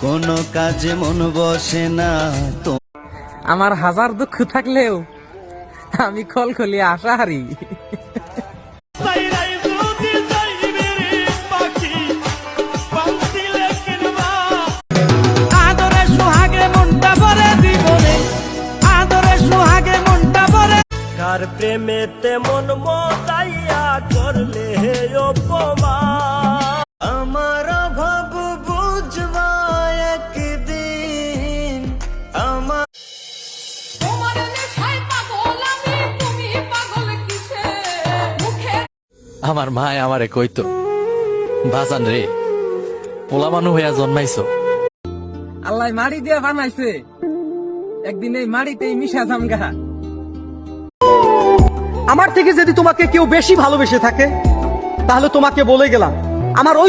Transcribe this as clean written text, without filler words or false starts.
কোনো কাজে মন বসে না তো। আমার হাজার দুঃখ থাকলেও আমি খলখলি আশাহারি। আদরে সোহাগে মনটা ভরে দিবনে, আদরে সোহাগে মনটা ভরে। কার প্রেমেতে মন মতাইয়া করলে অপমান। আমার ভাব বুঝবা একদিন আমার। তোমার নেশায় পাগল আমি, তুমি পাগল কিসে? মুখে আমার মায় আমারে কইতো, বাজান রে পোলা মানু হইয়া জন্মাইছো। আল্লাহ মাড়ি দিয়ে বানাইছে, একদিন এই মাড়িতেই মিশা জামগা। আমার থেকে যদি তোমাকে কেউ বেশি ভালোবেসে থাকে তাহলে তোমাকে বলে গেলাম আমার ওই